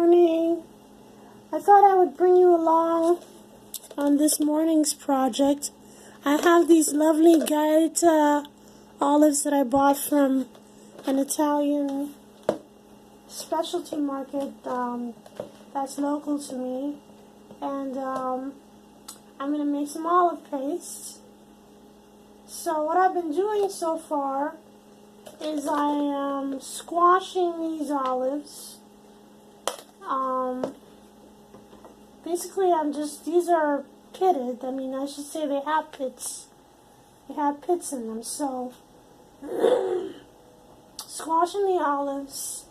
morning. I thought I would bring you along on this morning's project. I have these lovely Gaeta olives that I bought from an Italian specialty market that's local to me. And I'm going to make some olive paste. So what I've been doing so far is I am squashing these olives. Basically these are pitted. I should say they have pits. They have pits in them. So, squashing the olives.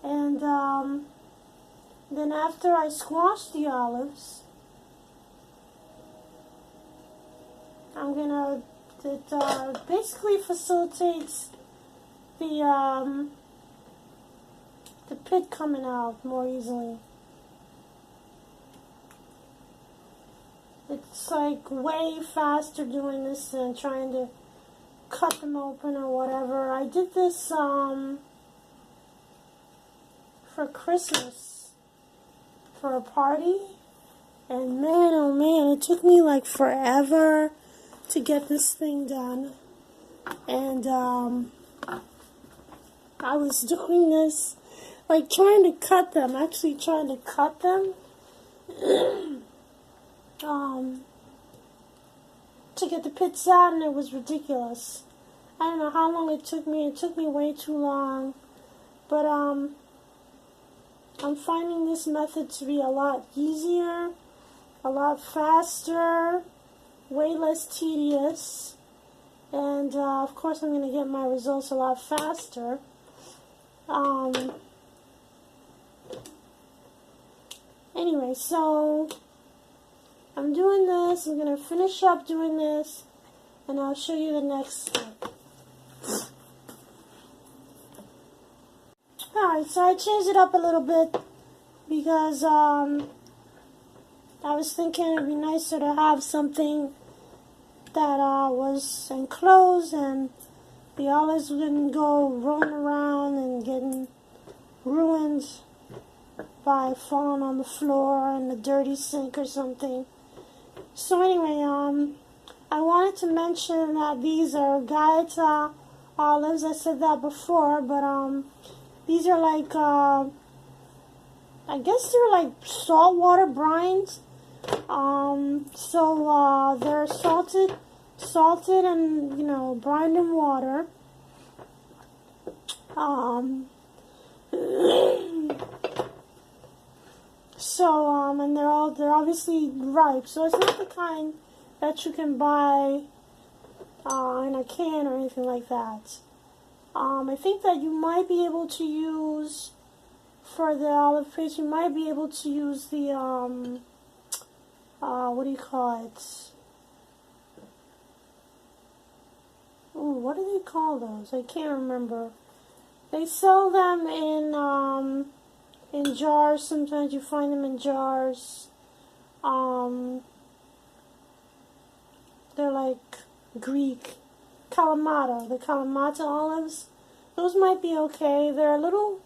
And then after I squash the olives, it basically facilitates the pit coming out more easily. It's like way faster doing this than trying to cut them open or whatever. I did this for Christmas for a party, and man oh man, it took me like forever to get this thing done. And I was doing this like trying to cut them, to get the pits out, and it was ridiculous. I don't know how long it took me. It took me way too long. But I'm finding this method to be a lot easier, a lot faster, way less tedious. And of course I'm going to get my results a lot faster. Anyway, so I'm doing this. I'm going to finish up doing this, and I'll show you the next step. Alright, so I changed it up a little bit because I was thinking it would be nicer to have something that was enclosed and the olives wouldn't go rolling around and getting ruined by falling on the floor in the dirty sink or something. So anyway, I wanted to mention that these are Gaeta olives. I said that before, but these are like, I guess they're like saltwater brines. So they're salted and, brined in water. And they're obviously ripe. So it's not the kind that you can buy in a can or anything like that. I think that you might be able to use, for the olive paste, you might be able to use the, what do you call it? Ooh, what do they call those? I can't remember. They sell them in jars. Sometimes you find them in jars. They're like Greek. Kalamata, the Kalamata olives. Those might be okay. They're a little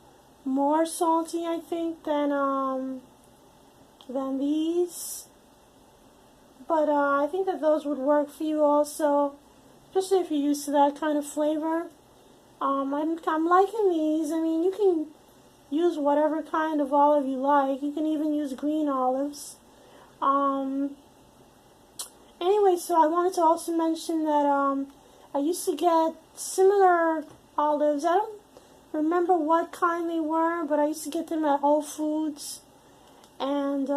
more salty, I think, than these. But I think that those would work for you also, especially if you're used to that kind of flavor. I'm liking these. You can use whatever kind of olive you like. You can even use green olives. Anyway, so I wanted to also mention that I used to get similar olives. I don't remember what kind they were, but I used to get them at Whole Foods. And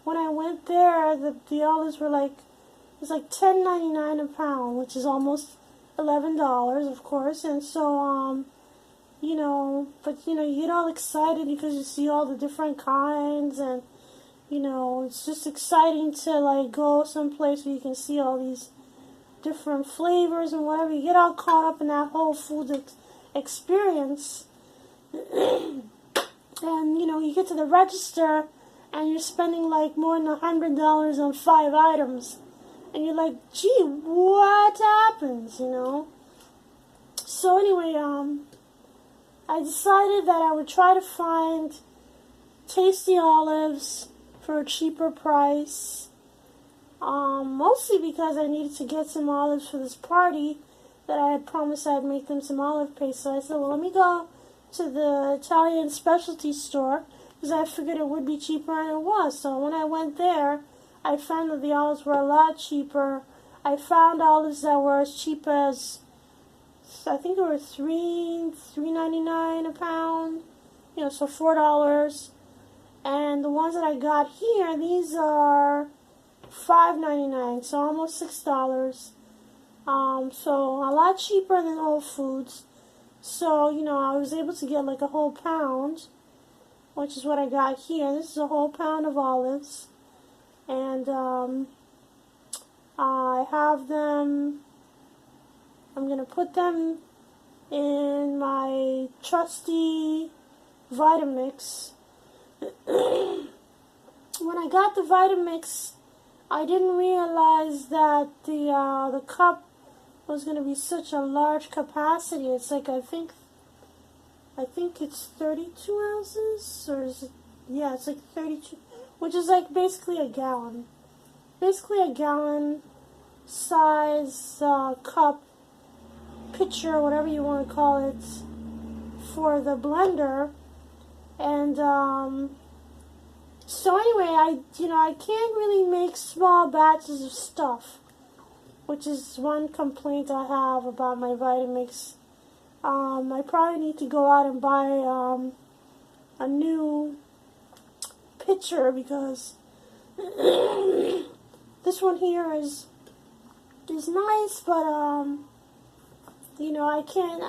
when I went there, the olives were like, it was like $10.99 a pound, which is almost $11, of course. And so, you get all excited because you see all the different kinds, and it's just exciting to like go someplace where you can see all these different flavors and whatever. You get all caught up in that whole food experience. And you get to the register and you're spending like more than $100 on 5 items, and you're like, gee, what happens? So anyway, I decided that I would try to find tasty olives for a cheaper price. Mostly because I needed to get some olives for this party that I had promised I'd make them some olive paste. So I said, well, let me go to the Italian specialty store because I figured it would be cheaper, and it was. So when I went there, I found that the olives were a lot cheaper. I found olives that were as cheap as, I think it were $3.99 a pound, so $4. And the ones that I got here, these are $5.99, so almost $6. So a lot cheaper than Whole Foods. So, I was able to get like a whole pound, which is what I got here. This is a whole pound of olives. And I have them, I'm going to put them in my trusty Vitamix. When I got the Vitamix, I didn't realize that the cup was going to be such a large capacity. It's like, I think it's 32 ounces, or is it, yeah, it's like 32, which is like basically a gallon. Basically a gallon size cup, pitcher, whatever you want to call it, for the blender. And so anyway, I can't really make small batches of stuff, which is one complaint I have about my Vitamix. I probably need to go out and buy a new pitcher, because this one here is nice, but I can't.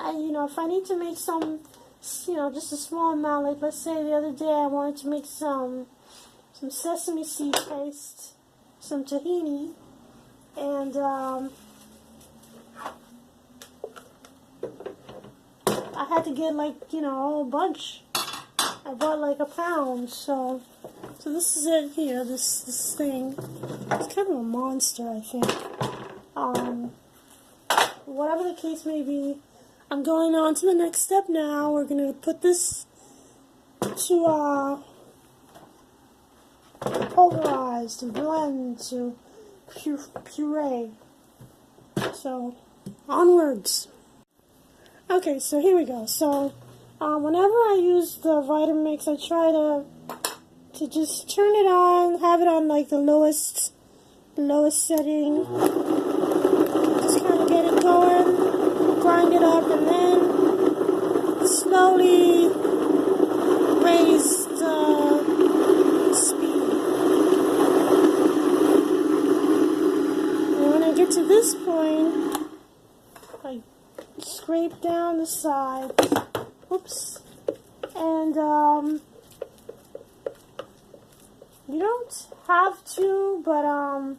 If I need to make some, just a small amount, like let's say the other day I wanted to make some sesame seed paste, some tahini, and I had to get like a whole bunch. I bought like a pound, so this is it here. This thing, it's kind of a monster, I think. Whatever the case may be, I'm going on to the next step now. We're gonna put this to pulverize, to blend, to puree. So onwards. Okay, so here we go. So whenever I use the Vitamix, I try to just turn it on, have it on like the lowest setting. Just kind of get it going, grind it up, and then slowly raise the speed. And when I get to this point, I scrape down the sides. Oops. And you don't have to, but I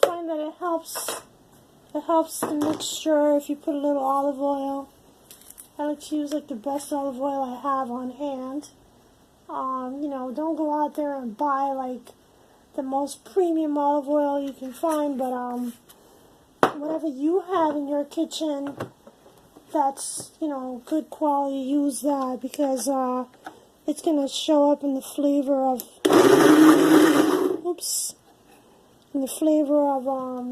find that it helps the mixture if you put a little olive oil. I like to use like the best olive oil I have on hand. Don't go out there and buy like the most premium olive oil you can find, but whatever you have in your kitchen that's good quality, use that, because it's gonna show up in the flavor of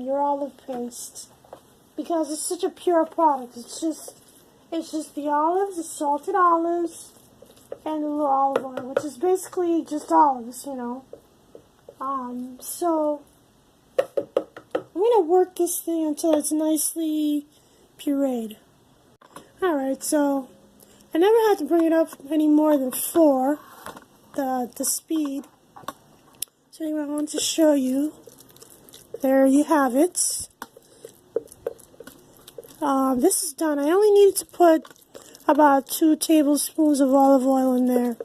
your olive paste, because it's such a pure product. It's just the olives, the salted olives, and a little olive oil, which is basically just olives, So I'm gonna work this thing until it's nicely pureed. Alright, so I never had to bring it up any more than 4, the speed. So anyway, I want to show you. There you have it. This is done. I only needed to put about 2 tablespoons of olive oil in there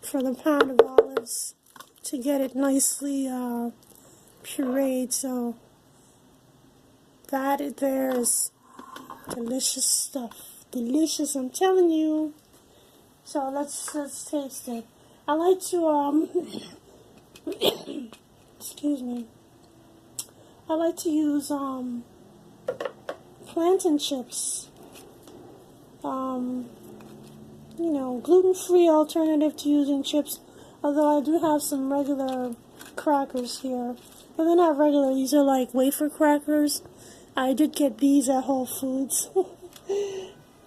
for the pound of olives to get it nicely pureed. So that there is delicious stuff. Delicious, I'm telling you. So let's taste it. I like to excuse me. I like to use plantain chips. gluten-free alternative to using chips. Although I do have some regular crackers here. But they're not regular, these are like wafer crackers. I did get these at Whole Foods.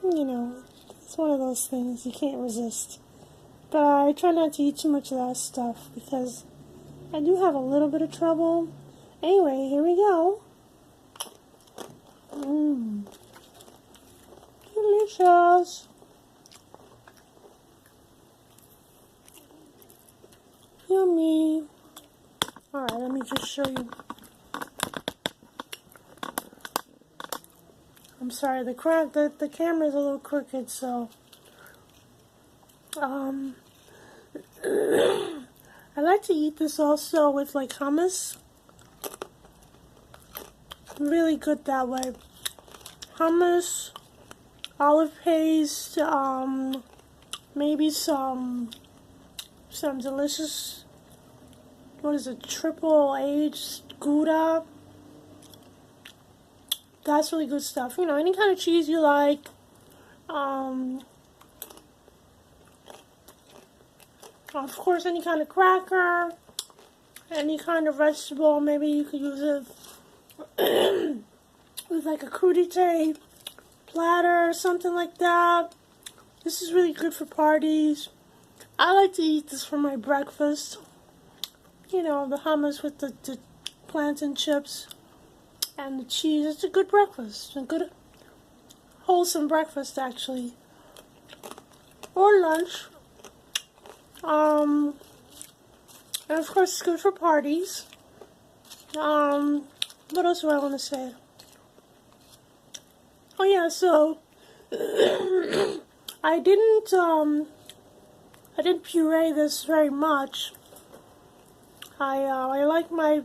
It's one of those things you can't resist. But I try not to eat too much of that stuff because I do have a little bit of trouble. Anyway, here we go. Delicious. Yummy. Alright, let me just show you. I'm sorry, the camera's a little crooked, so I like to eat this also with like hummus. Really good that way. Hummus, olive paste, maybe some delicious, what is it, triple aged Gouda. That's really good stuff. Any kind of cheese you like. Of course, any kind of cracker, any kind of vegetable. Maybe you could use it with like a crudité platter or something like that. This is really good for parties. I like to eat this for my breakfast. The hummus with the plantain chips and the cheese. It's a good breakfast. A good, wholesome breakfast, actually. Or lunch. And of course, it's good for parties. What else do I want to say? Oh yeah, so I didn't puree this very much. I like my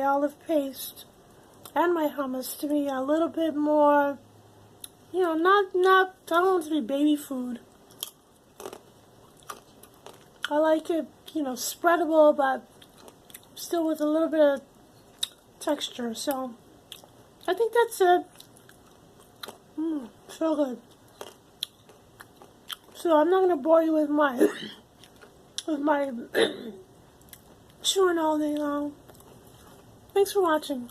olive paste and my hummus to be a little bit more, not I don't want it to be baby food. I like it, spreadable, but still with a little bit of texture. So I think that's it. So good. So I'm not gonna bore you with my chewing all day long. Thanks for watching.